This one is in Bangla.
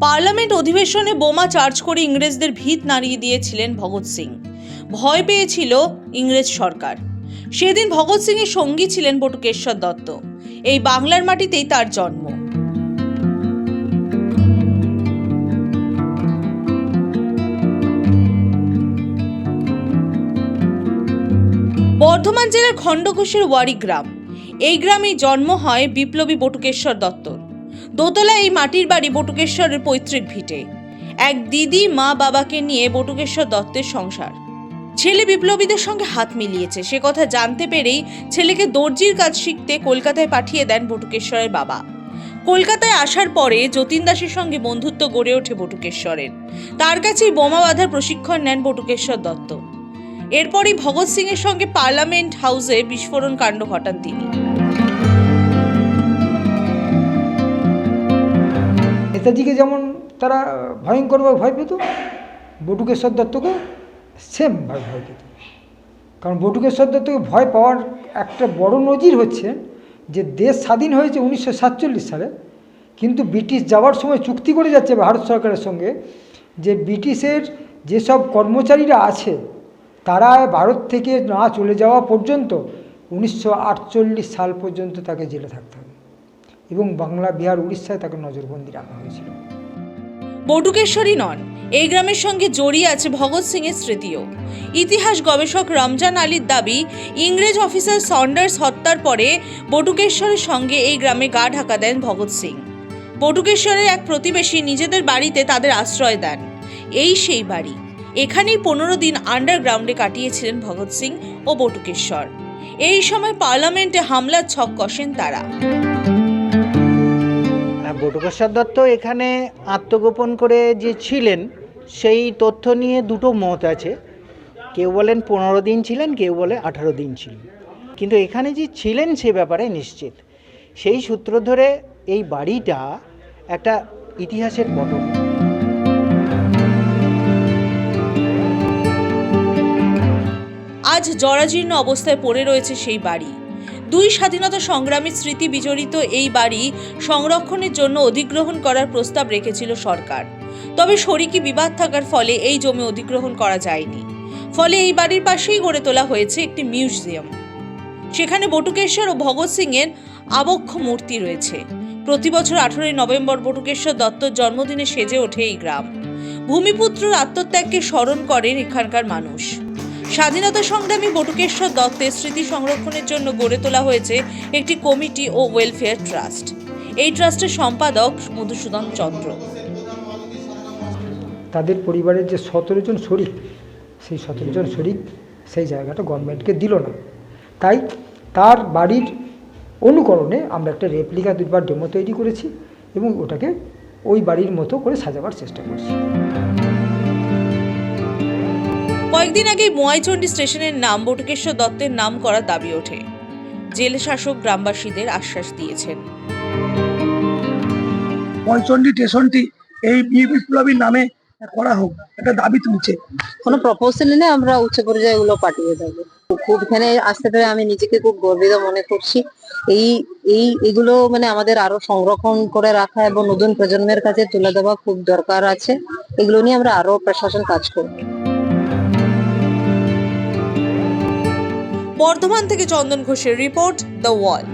পার্লামেন্ট অধিবেশনে বোমা চার্জ করে ইংরেজদের ভিত নাড়িয়ে দিয়েছিলেন ভগৎ সিং। ভয় পেয়েছিল ইংরেজ সরকার। সেদিন ভগৎ সিং এর সঙ্গী ছিলেন বটুকেশ্বর দত্ত। এই বাংলার মাটিতেই তার জন্ম। বর্ধমান জেলার খণ্ডঘোষের ওয়ারি গ্রাম। এই গ্রামেই জন্ম হয় বিপ্লবী বটুকেশ্বর দত্তর। দোতলা এই মাটির বাড়ি বটুকেশ্বরের পৈতৃক ভিটে। এক দিদি মা বাবাকে নিয়ে বটুকেশ্বর দত্তের সংসার। ছেলে বিপ্লবীদের সঙ্গে হাত মিলিয়েছে সে কথা জানতে পেরেই ছেলেকে দর্জির কাজ শিখতে কলকাতায় পাঠিয়ে দেন বটুকেশ্বরের বাবা। কলকাতায় আসার পরে যতীন দাসের সঙ্গে বন্ধুত্ব গড়ে ওঠে বটুকেশ্বরের। তার কাছেই বোমা বাঁধার প্রশিক্ষণ নেন বটুকেশ্বর দত্ত। এরপরই ভগৎ সিং এর সঙ্গে পার্লামেন্ট হাউসে বিস্ফোরণ কাণ্ড ঘটান তিনি। নেতাজিকে যেমন তারা ভয়ঙ্করভাবে ভয় পেত, বটুকেশ্বর দত্তকে সেমভাবে ভয় পেত। কারণ বটুকেশ্বর দত্তকে ভয় পাওয়ার একটা বড় নজির হচ্ছে যে দেশ স্বাধীন হয়েছে 1947 সালে, কিন্তু ব্রিটিশ যাওয়ার সময় চুক্তি করে যাচ্ছে ভারত সরকারের সঙ্গে যে ব্রিটিশের যেসব কর্মচারীরা আছে তারা ভারত থেকে না চলে যাওয়া পর্যন্ত 1948 সাল পর্যন্ত তাকে জেলে থাকতে হবে এবং বাংলা, বিহার, উড়িষ্যায় তাকে নজরবন্দি রাখা হয়েছিল। বটুকেশ্বরই নন, এই গ্রামের সঙ্গে জড়িয়ে আছে ভগৎ সিং এর স্মৃতিও। ইতিহাস গবেষক রমজান আলীর দাবি, ইংরেজ অফিসার সন্ডার্স হত্যার পরে বটুকেশ্বরের সঙ্গে এই গ্রামে গা ঢাকা দেন ভগৎ সিং। বটুকেশ্বরের এক প্রতিবেশী নিজেদের বাড়িতে তাদের আশ্রয় দেন। এই সেই বাড়ি। এখানেই 15 দিন আন্ডারগ্রাউন্ডে কাটিয়েছিলেন ভগৎ সিং ও বটুকেশ্বর। এই সময় পার্লামেন্টে হামলার ছক কষেন তারা। বটুকেশ্বর দত্ত এখানে আত্মগোপন করে যে ছিলেন সেই তথ্য নিয়ে দুটো মত আছে। কেউ বলেন 15 দিন ছিলেন, কেউ বলে 18 দিন ছিলেন, কিন্তু এখানে যে ছিলেন সে ব্যাপারে নিশ্চিত। সেই সূত্র ধরে এই বাড়িটা একটা ইতিহাসের পটল। আজ জরাজীর্ণ অবস্থায় পড়ে রয়েছে সেই বাড়ি। দুই স্বাধীনতা সংগ্রামীর স্মৃতি বিজড়িত এই বাড়ি সংরক্ষণের জন্য অধিগ্রহণ করার প্রস্তাব রেখেছিল সরকার। তবে শরিকি বিবাদ থাকার ফলে এই জমি অধিগ্রহণ করা যায়নি। ফলে এই বাড়ির পাশেই গড়ে তোলা হয়েছে একটি মিউজিয়াম। সেখানে বটুকেশ্বর ও ভগৎ সিং এর আবক্ষ মূর্তি রয়েছে। প্রতি বছর 18 নভেম্বর বটুকেশ্বর দত্তর জন্মদিনে সেজে ওঠে এই গ্রাম। ভূমিপুত্রর আত্মত্যাগকে স্মরণ করেন এখানকার মানুষ। স্বাধীনতা সংগ্রামী বটুকেশ্বর দত্তের স্মৃতি সংরক্ষণের জন্য গড়ে তোলা হয়েছে একটি কমিটি ও ওয়েলফেয়ার ট্রাস্ট। এই ট্রাস্টের সম্পাদক মধুসূদন চন্দ্র। তাদের পরিবারের যে 17 জন শরিক, সেই 17 জন শরিক সেই জায়গাটা গভর্নমেন্টকে দিল না। তাই তার বাড়ির অনুকরণে আমরা একটা রেপ্লিকা দুবার ডেমো তৈরি করেছি এবং ওটাকে ওই বাড়ির মতো করে সাজাবার চেষ্টা করছি। কয়েকদিন আগে মোয়াইচন্ডী স্টেশনের নাম বটুকেশ্বর দত্তের নাম করার দাবি ওঠে। জেল শাসক গ্রামবাসীদের আশ্বাস দিয়েছেন। মোয়াইচন্ডী স্টেশনটি এই বিপ্লবীর নামে করা হোক, একটা দাবি তুলছে। কোনো প্রপোজাল এলে আমরা উচ্চ পর্যায়ে এগুলো পাঠিয়ে দেবো। খুব এখানে আসতে পেরে আমি নিজেকে খুব গর্বিত মনে করছি। এইগুলো মানে আমাদের আরো সংরক্ষণ করে রাখা এবং নতুন প্রজন্মের কাছে তুলে দেওয়া খুব দরকার আছে। এগুলো নিয়ে আমরা আরো প্রশাসন কাজ করব। বর্ধমান থেকে চন্দন ঘোষের রিপোর্ট, দ্য ওয়াল।